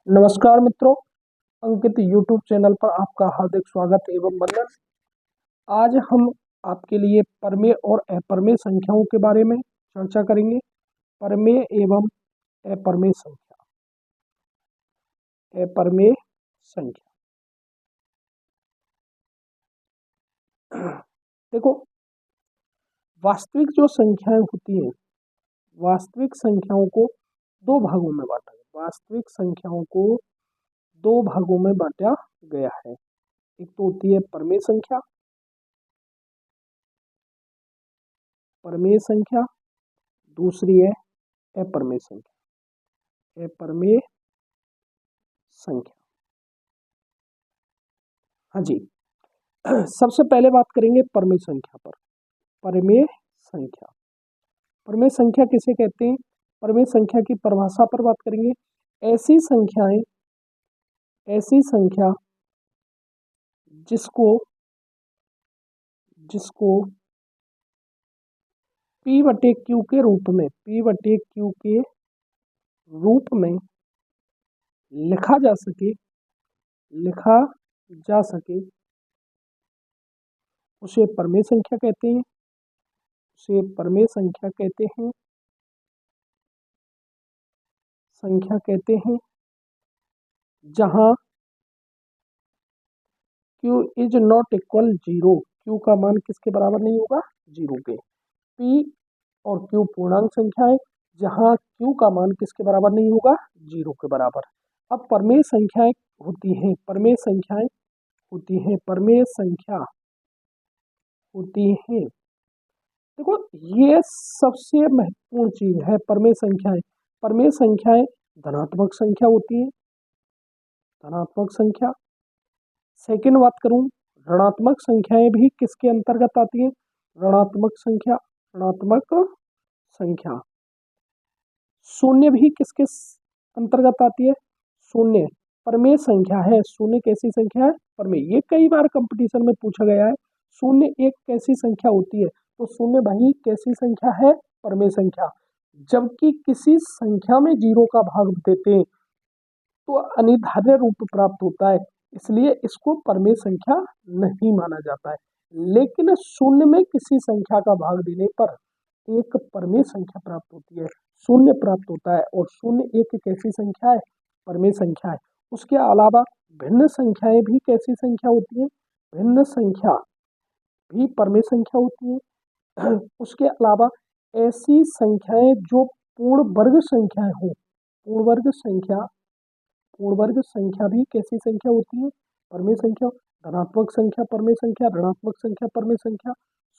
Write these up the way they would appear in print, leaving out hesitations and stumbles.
नमस्कार मित्रों, अंकित YouTube channel पर आपका हार्दिक स्वागत एवं वंदन। आज हम आपके लिए परमेय और अपरमेय संख्याओं के बारे में चर्चा करेंगे। परमेय एवं अपरमेय संख्या। अपरमेय संख्या देखो, वास्तविक जो संख्याएं होती हैं, वास्तविक संख्याओं को दो भागों में बांटा गया। वास्तविक संख्याओं को दो भागों में बांटा गया है। एक तो होती है परमेय संख्या, परमेय संख्या, दूसरी है अपरमेय संख्या। अपरमेय संख्या, हाँ जी। सबसे पहले बात करेंगे परमेय संख्या पर। परमेय संख्या, परमेय संख्या किसे कहते हैं? परमेय संख्या की परिभाषा पर बात करेंगे। ऐसी संख्याएं, ऐसी संख्या जिसको जिसको P बटे Q के रूप में, P बटे Q के रूप में लिखा जा सके, लिखा जा सके, उसे परमेय संख्या कहते हैं। उसे परमेय संख्या कहते हैं, संख्या कहते हैं जहां Q is not equal zero. Q का मान किसके बराबर नहीं होगा? जीरो के। P और Q पूर्णांक संख्या है जहां Q का मान किसके बराबर नहीं होगा? जीरो के बराबर। अब परमेय संख्याएं होती हैं, परमेय संख्याएं होती हैं, परमेय संख्या होती हैं। देखो, ये सबसे महत्वपूर्ण चीज है परमेय संख्याएं। परमेय संख्याएं धनात्मक संख्या होती है, धनात्मक संख्या। सेकेंड बात करूं, ऋणात्मक संख्याएं भी किसके अंतर्गत आती हैं? ऋणात्मक संख्या, ऋणात्मक संख्या। शून्य भी किसके अंतर्गत आती है? शून्य परमेय संख्या है। शून्य कैसी संख्या है? परमेय। ये कई बार कंपटीशन में पूछा गया है, शून्य एक कैसी संख्या होती है? तो शून्य भाई कैसी संख्या है? परमेय संख्या। जबकि किसी संख्या में जीरो का भाग देते हैं तो अनिर्धार्य रूप प्राप्त होता है, इसलिए इसको परमेय संख्या नहीं माना जाता है। लेकिन शून्य में किसी संख्या का भाग देने पर एक परमेय संख्या प्राप्त होती है, शून्य प्राप्त होता है। और शून्य एक कैसी संख्या है? परमेय संख्या है। उसके अलावा भिन्न संख्याएं भी कैसी संख्या होती है? भिन्न संख्या भी परमेय संख्या होती है। उसके अलावा ऐसी संख्याएं जो पूर्ण वर्ग संख्याएं हो, पूर्ण वर्ग संख्या, पूर्ण वर्ग संख्या भी कैसी संख्या होती है? परमेय संख्या। धनात्मक संख्या परमेय संख्या, ऋणात्मक संख्या परमेय संख्या,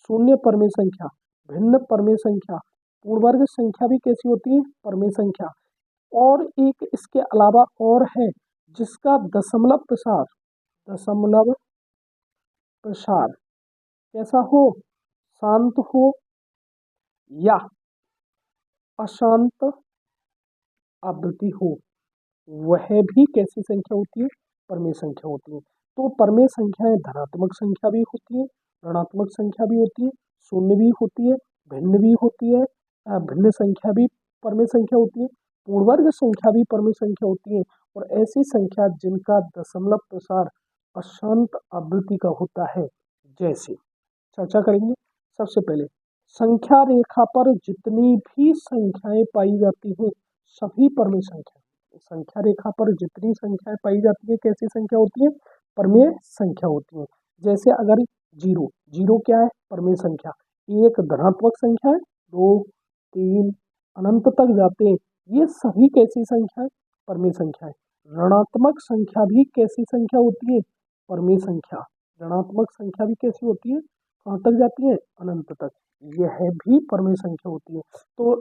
शून्य परमेय संख्या, भिन्न परमेय संख्या, पूर्ण वर्ग संख्या भी कैसी होती है? परमेय संख्या। और एक इसके अलावा और है जिसका दशमलव प्रसार, दशमलव प्रसार कैसा हो? शांत हो या अशांत आवृत्ति हो, वह भी कैसी संख्या होती है? परमेय संख्या होती है। तो परमेय संख्याएं धनात्मक संख्या भी होती है, ऋणात्मक संख्या भी होती है, शून्य भी होती है, भिन्न भी होती है, भिन्न संख्या भी परमेय संख्या होती है, पूर्ण वर्ग संख्या भी परमेय संख्या होती है। और ऐसी संख्या जिनका दशमलव प्रसार अशांत आवृत्ति का होता है, जैसे चर्चा करेंगे। सबसे पहले संख्या रेखा पर जितनी भी संख्याएं पाई जाती हैं सभी परमेय संख्या। संख्या रेखा पर जितनी संख्याएं पाई जाती है कैसी संख्या होती है? परमेय संख्या होती है। जैसे अगर जीरो, जीरो क्या है? परमेय संख्या। एक धनात्मक संख्या है, दो, तीन, अनंत तक जाते हैं, ये सभी कैसी संख्या है? परमेय संख्या है। ऋणात्मक संख्या भी कैसी संख्या होती है? परमेय संख्या। ऋणात्मक संख्या भी कैसी होती है? कहाँ तक जाती है? अनंत तक। यह भी परमेय संख्या होती है। तो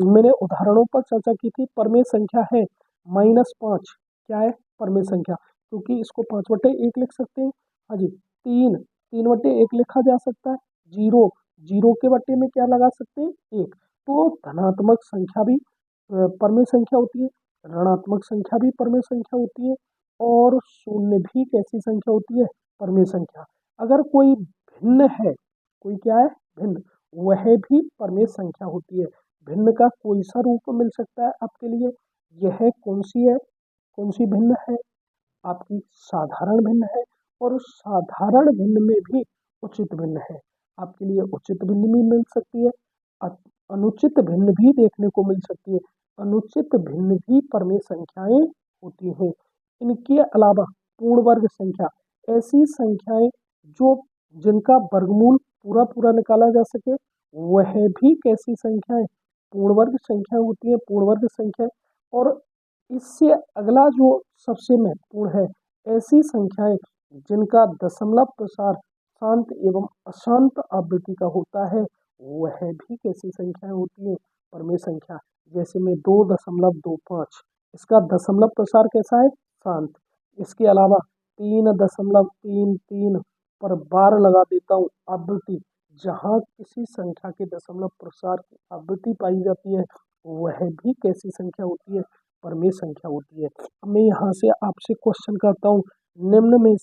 मैंने उदाहरणों पर चर्चा की थी। परमेय संख्या है -5, क्या है? परमेय संख्या, क्योंकि इसको 5/1 लिख सकते हैं। हाँ जी। तीन, 3/1 लिखा जा सकता है। जीरो, जीरो के बट्टे में क्या लगा सकते हैं? 1। तो धनात्मक संख्या भी परमेय संख्या होती है, ऋणात्मक संख्या भी परमेय संख्या होती है, और शून्य भी कैसी संख्या होती है? परमेय संख्या। अगर कोई भिन्न है, कोई क्या है? भिन्न, वह भी परमेय संख्या होती है। भिन्न का कोई सा रूप मिल सकता है आपके लिए? यह कौन सी है? कौन सी भिन्न है? आपकी साधारण भिन्न है, और उस साधारण भिन्न में भी उचित भिन्न है। आपके लिए उचित भिन्न भी मिल सकती है, अनुचित भिन्न भी देखने को मिल सकती है। अनुचित भिन्न भी परमेय संख्याएं होती हैं। इनके अलावा पूर्ण वर्ग संख्या, ऐसी संख्याएं जो जिनका वर्गमूल पूरा पूरा निकाला जा सके, वह भी कैसी संख्याएं? पूर्ण वर्ग संख्या होती है, पूर्ण वर्ग संख्या। और इससे अगला जो सबसे महत्वपूर्ण है, ऐसी संख्याएं जिनका दशमलव प्रसार शांत एवं अशांत आवृत्ति का होता है, वह भी कैसी संख्याएं होती हैं? परमेय संख्या। जैसे में 2.25, इसका दशमलव प्रसार कैसा है? शांत। इसके अलावा 3.33 पर बार लगा देता हूँ आवृत्ति, जहाँ किसी संख्या के दशमलव प्रसार की आवृत्ति पाई जाती है, वह भी कैसी संख्या होती है? परमेय संख्या होती है। अब मैं यहाँ से आपसे क्वेश्चन करता हूँ, निम्न में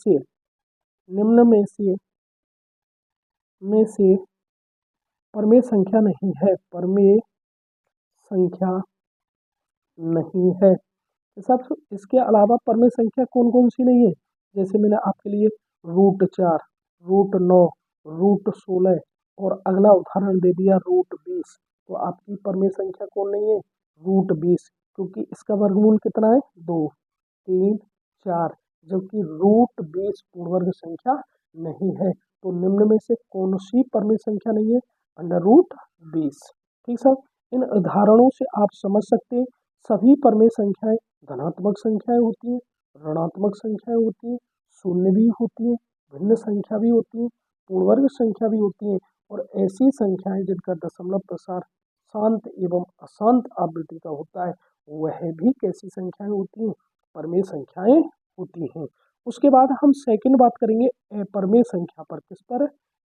से परमेय संख्या नहीं है, परमेय संख्या नहीं है। सब इसके अलावा परमेय संख्या कौन कौन सी नहीं है? जैसे मैंने आपके लिए √4, √9, √16 और अगला उदाहरण दे दिया √20। तो आपकी परमेय संख्या कौन नहीं है? √20, क्योंकि इसका वर्गमूल कितना है? 2, 3, 4, जबकि √20 पूर्ण वर्ग संख्या नहीं है। तो निम्न में से कौन सी परमेय संख्या नहीं है? √20। ठीक सर, इन उदाहरणों से आप समझ सकते हैं सभी परमेय संख्याएं धनात्मक संख्याएं होती हैं, ऋणात्मक संख्याएं होती हैं, शून्य भी होती हैं, भिन्न संख्या भी होती हैं, पूर्ण वर्ग संख्या भी होती हैं, और ऐसी संख्याएं जिनका दशमलव प्रसार शांत एवं अशांत आवृत्ति का होता है, वह भी कैसी संख्याएं होती हैं? परमेय संख्याएं होती हैं। उसके बाद हम सेकंड बात करेंगे अपरमेय संख्या पर। किस पर?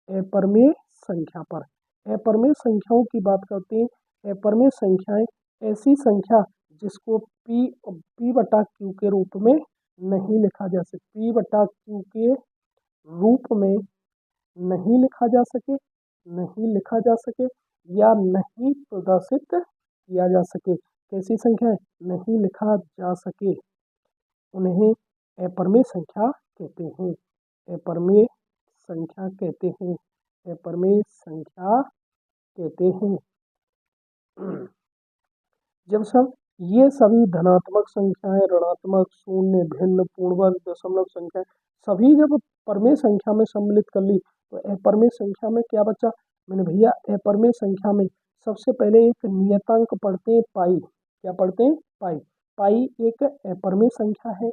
अपरमेय संख्या पर। अपरमेय संख्याओं की बात करते हैं। अपरमेय संख्याएं ऐसी संख्या जिसको P बटा Q के रूप में नहीं लिखा जा सके, P बटा Q के रूप में नहीं लिखा जा सके या नहीं प्रदर्शित किया जा सके। कैसी संख्या है? नहीं लिखा जा सके, उन्हें अपरमेय संख्या कहते हैं। अपरमेय संख्या कहते हैं। अपरमेय संख्या कहते हैं। जब सब ये सभी धनात्मक संख्याएं, ऋणात्मक, शून्य, भिन्न, पूर्ण वर्ग, दशमलव संख्याएं सभी जब परमेय संख्या में सम्मिलित कर ली, तो अपरमेय संख्या में क्या बचा? मैंने भैया अपरमेय संख्या में सबसे पहले एक नियतांक पढ़ते हैं, पाई। क्या पढ़ते हैं? पाई। पाई एक अपरमेय संख्या है।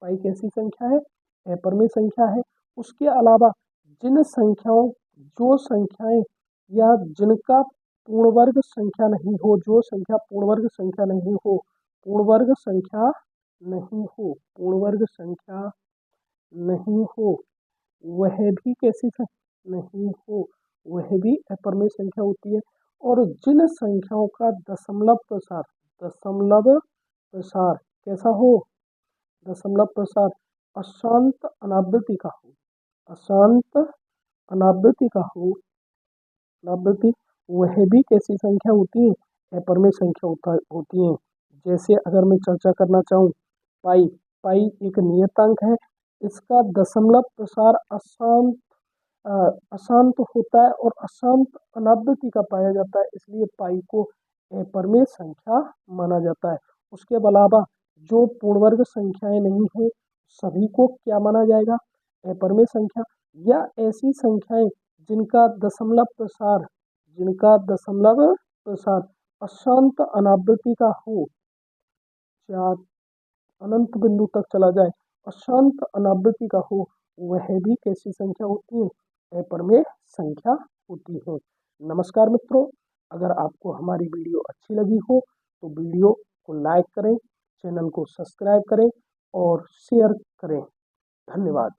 पाई कैसी संख्या है? अपरमेय संख्या है। उसके अलावा जिन संख्याओं, जो संख्याएं या जिनका पूर्ण वर्ग संख्या नहीं हो, जो संख्या पूर्ण वर्ग संख्या नहीं हो, पूर्ण वर्ग संख्या नहीं हो, पूर्ण वर्ग संख्या नहीं हो, वह भी कैसी नहीं हो, वह भी अपरमेय संख्या होती है। और जिन संख्याओं का दशमलव प्रसार कैसा हो? दशमलव प्रसार अशांत अनावृत्ति का हो, अशांत अनावृत्ति का हो, अनावृत्ति, वह भी कैसी संख्या होती है? अपरमेय संख्या होती है। जैसे अगर मैं चर्चा करना चाहूँ, पाई। पाई एक नियतांक है, इसका दशमलव प्रसार अशांत होता है और अशांत अनावृत्ति का पाया जाता है, इसलिए पाई को अपरमेय संख्या माना जाता है। उसके अलावा जो पूर्ण वर्ग संख्याएं नहीं है, सभी को क्या माना जाएगा? अपरमेय संख्या। या ऐसी संख्याएं जिनका दशमलव प्रसार अशांत अनावृत्ति का हो, चार अनंत बिंदु तक चला जाए, अशांत अनावृत्ति का हो, वह भी कैसी संख्या होती है? अपरमेय संख्या होती है। नमस्कार मित्रों, अगर आपको हमारी वीडियो अच्छी लगी हो तो वीडियो को लाइक करें, चैनल को सब्सक्राइब करें और शेयर करें। धन्यवाद।